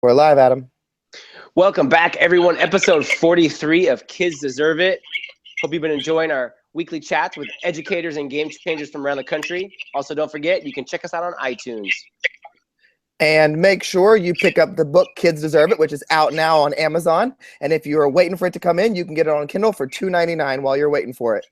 We're live, Adam. Welcome back, everyone. Episode 43 of Kids Deserve It. Hope you've been enjoying our weekly chats with educators and game changers from around the country. Also, don't forget, you can check us out on iTunes. And make sure you pick up the book Kids Deserve It, which is out now on Amazon. And if you are waiting for it to come in, you can get it on Kindle for $2.99 while you're waiting for it.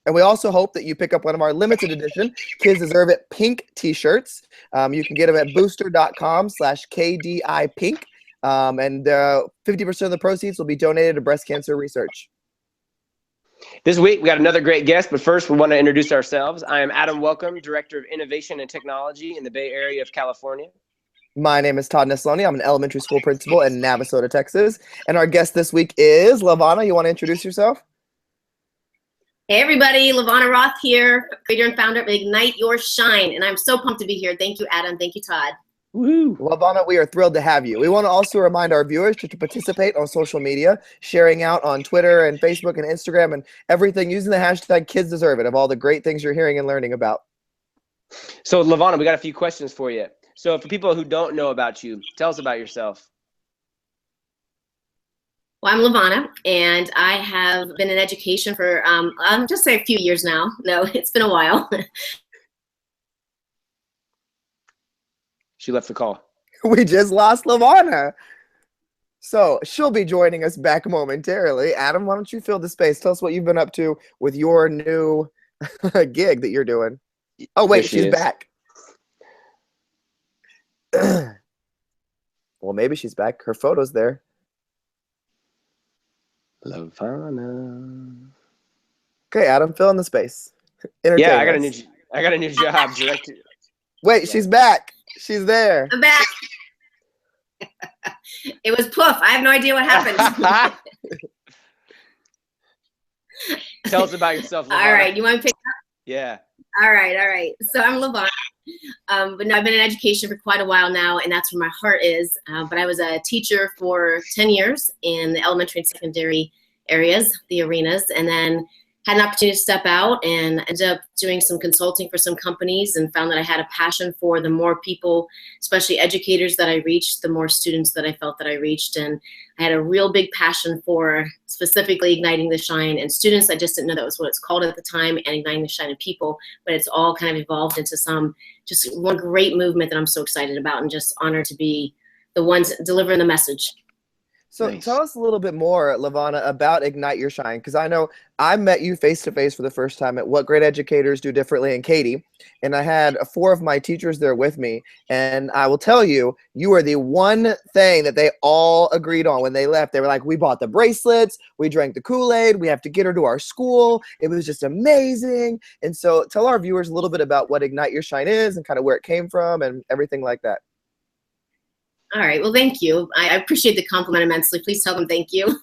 And we also hope that you pick up one of our limited edition Kids Deserve It pink t-shirts. You can get them at booster.com/KDI-pink. And 50% of the proceeds will be donated to breast cancer research. This week, we got another great guest, but first, we want to introduce ourselves. I am Adam Welcome, Director of Innovation and Technology in the Bay Area of California. My name is Todd Nesloney. I'm an elementary school principal in Navasota, Texas. And our guest this week is LaVonna. You want to introduce yourself? Hey everybody, LaVonna Roth here, creator and founder of Ignite Your Shine. And I'm so pumped to be here. Thank you, Adam. Thank you, Todd. Woo! LaVonna, we are thrilled to have you. We want to also remind our viewers to participate on social media, sharing out on Twitter and Facebook and Instagram and everything using the hashtag Kids Deserve It of all the great things you're hearing and learning about. So, LaVonna, we got a few questions for you. So, for people who don't know about you, tell us about yourself. Well, I'm LaVonna, and I have been in education for, just say a few years now. No, it's been a while. She left the call. We just lost LaVonna. So she'll be joining us back momentarily. Adam, why don't you fill the space? Tell us what you've been up to with your new gig that you're doing. Oh, wait, she's back. Well, maybe she's back. Her photo's there. LaVonna. Okay, Adam, fill in the space. Yeah, I got a new job, director. Wait, she's back. She's there. I'm back. It was poof. I have no idea what happened. Tell us about yourself, LaVonna. All right, you want to pick up? Yeah. All right. So I'm LaVonna. But no, I've been in education for quite a while now, and that's where my heart is. But I was a teacher for 10 years in the elementary and secondary areas, the arenas, and then had an opportunity to step out and ended up doing some consulting for some companies and found that I had a passion for the more people, especially educators that I reached, the more students that I felt that I reached. And I had a real big passion for specifically igniting the shine in students. I just didn't know that was what it's called at the time, and igniting the shine in people, but it's all kind of evolved into just one great movement that I'm so excited about and just honored to be the ones delivering the message. So Nice. Tell us a little bit more, LaVonna, about Ignite Your Shine, because I know I met you face-to-face for the first time at What Great Educators Do Differently in Katy, and I had 4 of my teachers there with me, and I will tell you, you were the one thing that they all agreed on when they left. They were like, we bought the bracelets, we drank the Kool-Aid, we have to get her to our school. It was just amazing. And so tell our viewers a little bit about what Ignite Your Shine is and kind of where it came from and everything like that. All right. Well, thank you. I appreciate the compliment immensely. Please tell them thank you.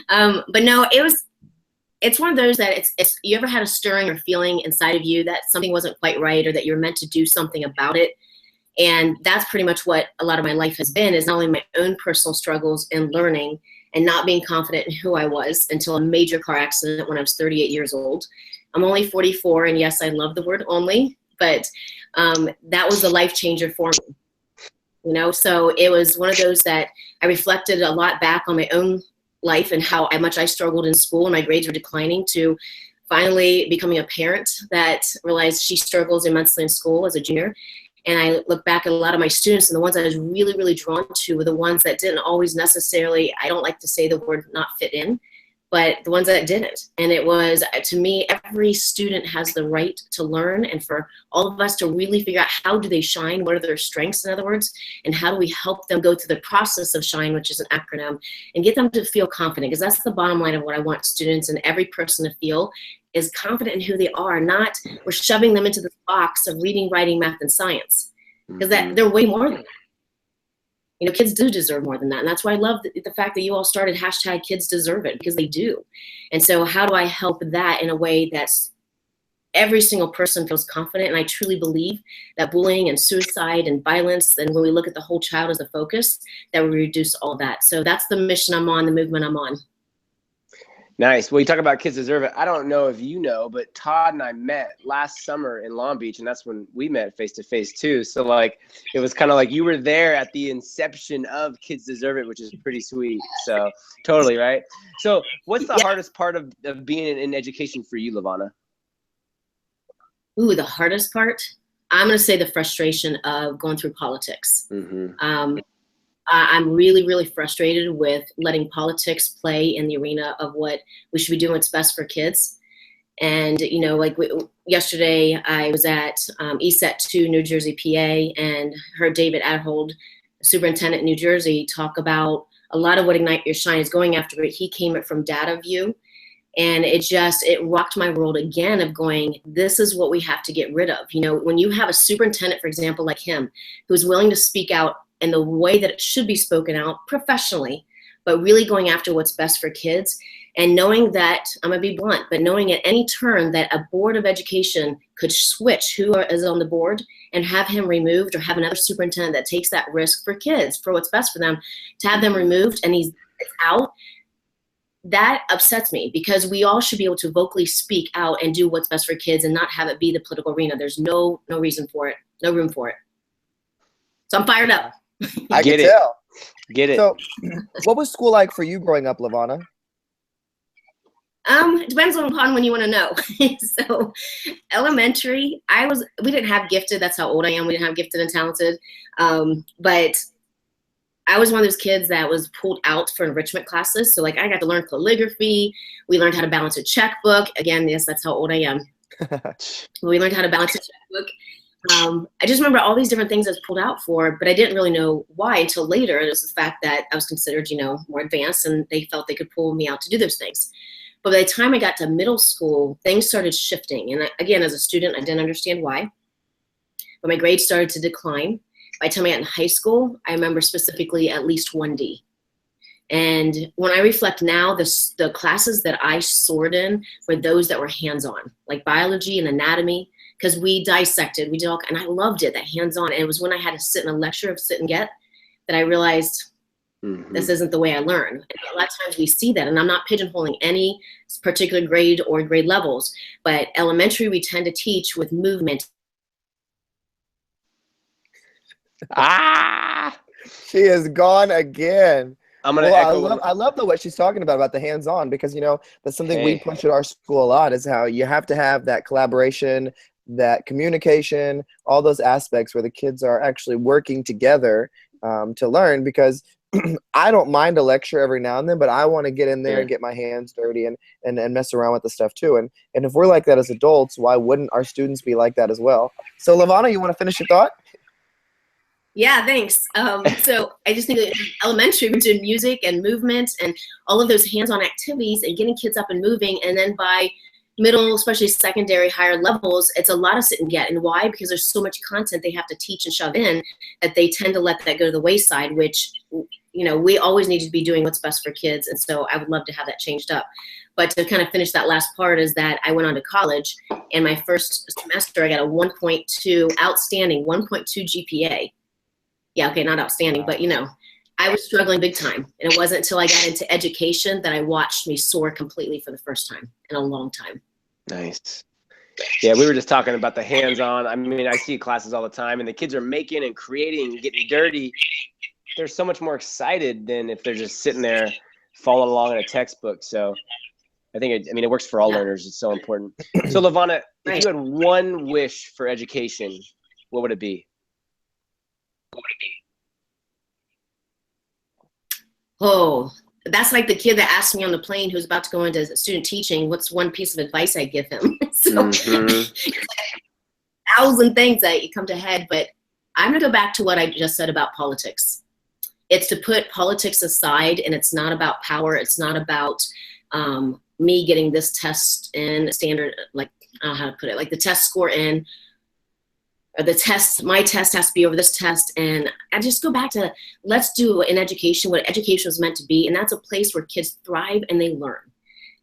But no, it's one of those that it's you ever had a stirring or feeling inside of you that something wasn't quite right or that you're meant to do something about it. And that's pretty much what a lot of my life has been, is not only my own personal struggles and learning and not being confident in who I was until a major car accident when I was 38 years old. I'm only 44. And yes, I love the word only, but that was a life changer for me. So it was one of those that I reflected a lot back on my own life and how much I struggled in school and my grades were declining, to finally becoming a parent that realized she struggles immensely in school as a junior. And I look back at a lot of my students, and the ones I was really, really drawn to were the ones that didn't always necessarily, I don't like to say the word not fit in, but the ones that didn't. And it was, to me, every student has the right to learn, and for all of us to really figure out how do they shine, what are their strengths, in other words, and how do we help them go through the process of SHINE, which is an acronym, and get them to feel confident, because that's the bottom line of what I want students and every person to feel, is confident in who they are, not we're shoving them into the box of reading, writing, math, and science, because they're way more than that. Kids do deserve more than that. And that's why I love the fact that you all started hashtag Kids Deserve It, because they do. And so how do I help that in a way that's every single person feels confident? And I truly believe that bullying and suicide and violence, and when we look at the whole child as a focus, that we reduce all that. So that's the mission I'm on, the movement I'm on. Nice. Well, you talk about Kids Deserve It. I don't know if you know, but Todd and I met last summer in Long Beach, and that's when we met face to face too. So like, it was kind of like you were there at the inception of Kids Deserve It, which is pretty sweet. So totally, right? So what's the hardest part of being in education for you, Lavana? Ooh, the hardest part? I'm going to say the frustration of going through politics. I'm really, really frustrated with letting politics play in the arena of what we should be doing what's best for kids. And, you know, like yesterday I was at ESET 2, New Jersey, PA, and heard David Adhold, superintendent in New Jersey, talk about a lot of what Ignite Your Shine is going after. But he came from data view. And it rocked my world again of going, this is what we have to get rid of. You know, when you have a superintendent, for example, like him, who's willing to speak out in the way that it should be spoken out professionally, but really going after what's best for kids, and knowing that, I'm gonna be blunt, but knowing at any turn that a board of education could switch who is on the board and have him removed, or have another superintendent that takes that risk for kids, for what's best for them, to have them removed and he's out, that upsets me, because we all should be able to vocally speak out and do what's best for kids and not have it be the political arena. There's no reason for it, no room for it. So I'm fired up. I can tell. Get it. So, what was school like for you growing up, Lavana? It depends upon when you want to know. So, elementary, we didn't have gifted. That's how old I am. We didn't have gifted and talented. But I was one of those kids that was pulled out for enrichment classes. So, like, I got to learn calligraphy. We learned how to balance a checkbook. Again, yes, that's how old I am. We learned how to balance a checkbook. I just remember all these different things I was pulled out for, but I didn't really know why until later. It was the fact that I was considered, you know, more advanced, and they felt they could pull me out to do those things. But by the time I got to middle school, things started shifting. And again, as a student, I didn't understand why. But my grades started to decline. By the time I got in high school, I remember specifically at least 1D. And when I reflect now, the classes that I soared in were those that were hands-on, like biology and anatomy, because we dissected, we did all, and I loved it, that hands-on. And it was when I had to sit in a lecture of sit and get that I realized this isn't the way I learn. And a lot of times we see that, and I'm not pigeonholing any particular grade or grade levels, but elementary we tend to teach with movement. She is gone again. I'm gonna I love what she's talking about the hands-on, because, you know, that's something we push at our school a lot, is how you have to have that collaboration, that communication, all those aspects where the kids are actually working together to learn. Because I don't mind a lecture every now and then, but I want to get in there and get my hands dirty and mess around with the stuff too. And if we're like that as adults, why wouldn't our students be like that as well? So, Lavana, you want to finish your thought? Yeah, thanks. So I just think that elementary, we're doing music and movement and all of those hands-on activities and getting kids up and moving. And then by middle, especially secondary, higher levels, it's a lot of sit and get. And why? Because there's so much content they have to teach and shove in that they tend to let that go to the wayside, which, you know, we always need to be doing what's best for kids. And so I would love to have that changed up. But to kind of finish that last part is that I went on to college, and my first semester I got a 1.2, outstanding 1.2 GPA. Yeah, okay, not outstanding, but, you know, I was struggling big time. And it wasn't until I got into education that I watched me soar completely for the first time in a long time. Nice. Yeah, we were just talking about the hands-on. I mean, I see classes all the time, and the kids are making and creating and getting dirty. They're so much more excited than if they're just sitting there following along in a textbook. So I think, it works for all learners. It's so important. So, Lavana, if you had one wish for education, what would it be? Oh, that's like the kid that asked me on the plane who's about to go into student teaching, what's one piece of advice I'd give him? So 1,000 things that you come to head, but I'm gonna go back to what I just said about politics. It's to put politics aside, and it's not about power. It's not about me getting this test in standard, like, I don't know how to put it, like the test score in, or the test, my test has to be over this test. And I just go back to, let's do in education what education was meant to be. And that's a place where kids thrive and they learn.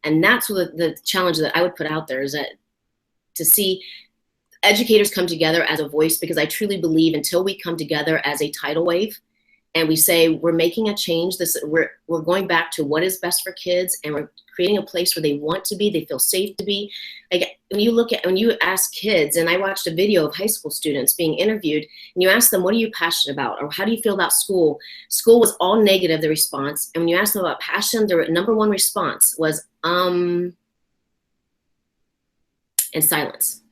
And that's what the challenge that I would put out there is that to see educators come together as a voice, because I truly believe until we come together as a tidal wave, and we say we're making a change. We're going back to what is best for kids, and we're creating a place where they want to be, they feel safe to be. Like when you ask kids, and I watched a video of high school students being interviewed, and you ask them, what are you passionate about, or how do you feel about school? School was all negative, the response. And when you ask them about passion, their number one response was and silence.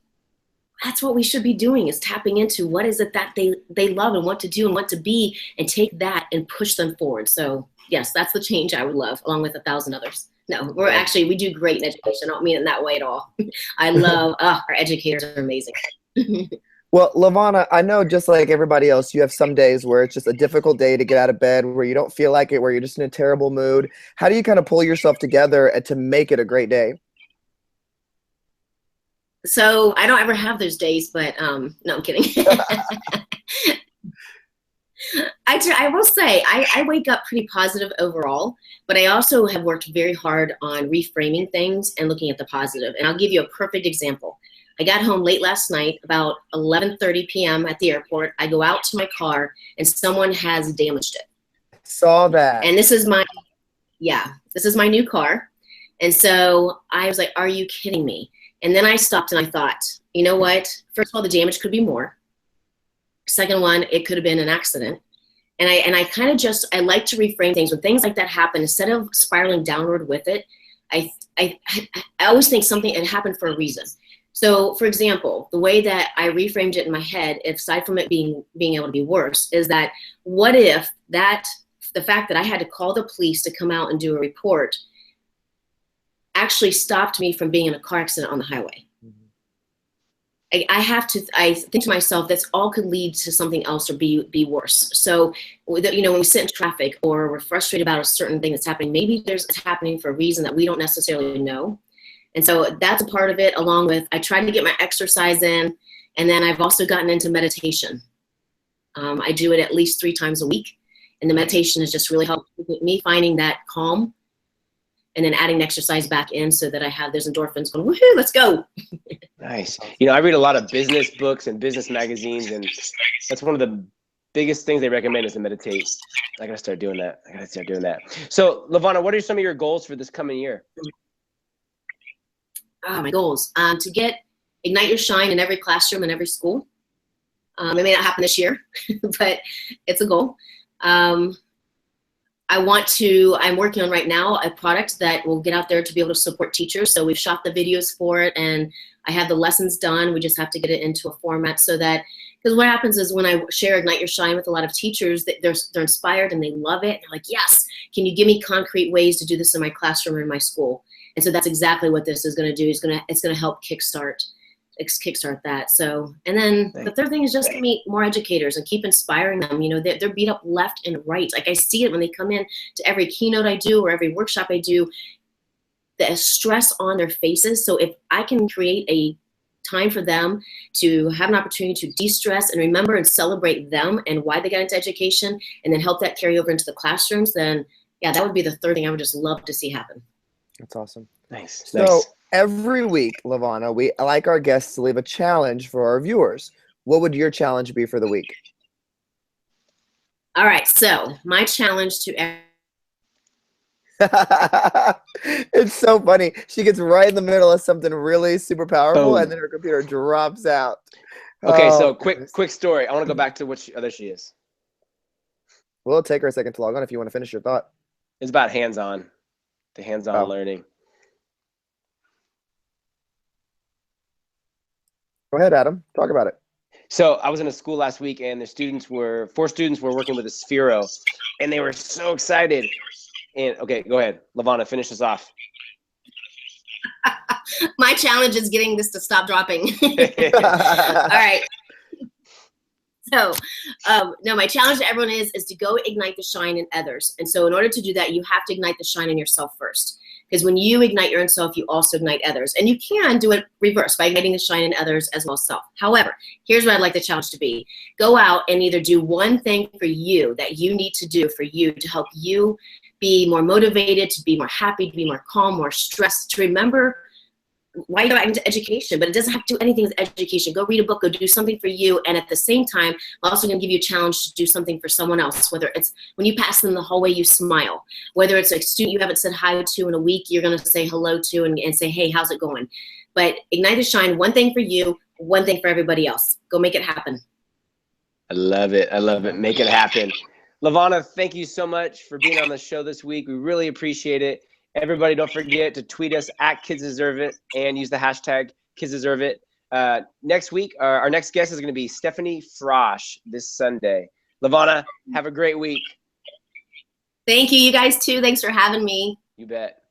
That's what we should be doing, is tapping into what is it that they love and want to do and want to be, and take that and push them forward. So yes, that's the change I would love, along with 1,000 others. No, we do great in education. I don't mean it in that way at all. I love, our educators are amazing. Well, LaVonna, I know just like everybody else, you have some days where it's just a difficult day to get out of bed, where you don't feel like it, where you're just in a terrible mood. How do you kind of pull yourself together and to make it a great day? So I don't ever have those days, but no, I'm kidding. I will say I wake up pretty positive overall, but I also have worked very hard on reframing things and looking at the positive. And I'll give you a perfect example. I got home late last night, about 11:30 p.m. at the airport. I go out to my car, and someone has damaged it. Saw that. And this is my new car. And so I was like, are you kidding me? And then I stopped and I thought, you know what? First of all, the damage could be more. Second one, it could have been an accident. And I kind of I like to reframe things. When things like that happen, instead of spiraling downward with it, I always think it happened for a reason. So for example, the way that I reframed it in my head, aside from it being able to be worse, is that what if the fact that I had to call the police to come out and do a report actually stopped me from being in a car accident on the highway? I think to myself, that's all could lead to something else or be worse. So, when we sit in traffic or we're frustrated about a certain thing that's happening, maybe it's happening for a reason that we don't necessarily know. And so that's a part of it, along with I try to get my exercise in, and then I've also gotten into meditation. I do it at least 3 times a week, and the meditation has just really helped me finding that calm, and then adding exercise back in so that I have those endorphins going, woohoo, let's go. Nice. I read a lot of business books and business magazines, and that's one of the biggest things they recommend is to meditate. I gotta start doing that. So, LaVonna, what are some of your goals for this coming year? My goals, to ignite your shine in every classroom and every school. It may not happen this year, but it's a goal. I'm working on right now a product that will get out there to be able to support teachers. So we've shot the videos for it, and I have the lessons done. We just have to get it into a format so that, because what happens is when I share Ignite Your Shine with a lot of teachers, they're inspired and they love it. They're like, yes, can you give me concrete ways to do this in my classroom or in my school? And so that's exactly what this is going to do. It's going to help kickstart that. So, and then the third thing is just to meet more educators and keep inspiring them. They're beat up left and right. Like I see it when they come in to every keynote I do or every workshop I do, the stress on their faces. So if I can create a time for them to have an opportunity to de-stress and remember and celebrate them and why they got into education, and then help that carry over into the classrooms, then yeah, that would be the third thing I would just love to see happen. That's awesome. Nice. So every week, LaVonna, we like our guests to leave a challenge for our viewers. What would your challenge be for the week? All right. So my challenge to it's so funny. She gets right in the middle of something really super powerful, Boom. and then her computer drops out. Okay, so quick story. I want to go back to which other she is. Well, it'll take her a second to log on if you want to finish your thought. It's about hands-on. The hands-on learning. Go ahead, Adam. Talk about it. So I was in a school last week, and the 4 students were working with a Sphero, and they were so excited. And okay, go ahead, LaVonna, finish this off. My challenge is getting this to stop dropping. All right. So, no, my challenge to everyone is to go ignite the shine in others. And so in order to do that, you have to ignite the shine in yourself first. Because when you ignite your own self, you also ignite others. And you can do it reverse by igniting the shine in others as well as self. However, here's what I'd like the challenge to be. Go out and either do one thing for you that you need to do for you to help you be more motivated, to be more happy, to be more calm, more stressed, to remember why you go back into education, but it doesn't have to do anything with education. Go read a book, go do something for you. And at the same time, I'm also going to give you a challenge to do something for someone else, whether it's when you pass them in the hallway, you smile, whether it's a student you haven't said hi to in a week, you're going to say hello to and say, hey, how's it going? But ignite the shine, one thing for you, one thing for everybody else. Go make it happen. I love it. I love it. Make it happen. LaVonna, thank you so much for being on the show this week. We really appreciate it. Everybody, don't forget to tweet us at Kids Deserve It and use the hashtag Kids Deserve It. Next week, our next guest is going to be Stephanie Frosch this Sunday. LaVonna, have a great week. Thank you. You guys too. Thanks for having me. You bet.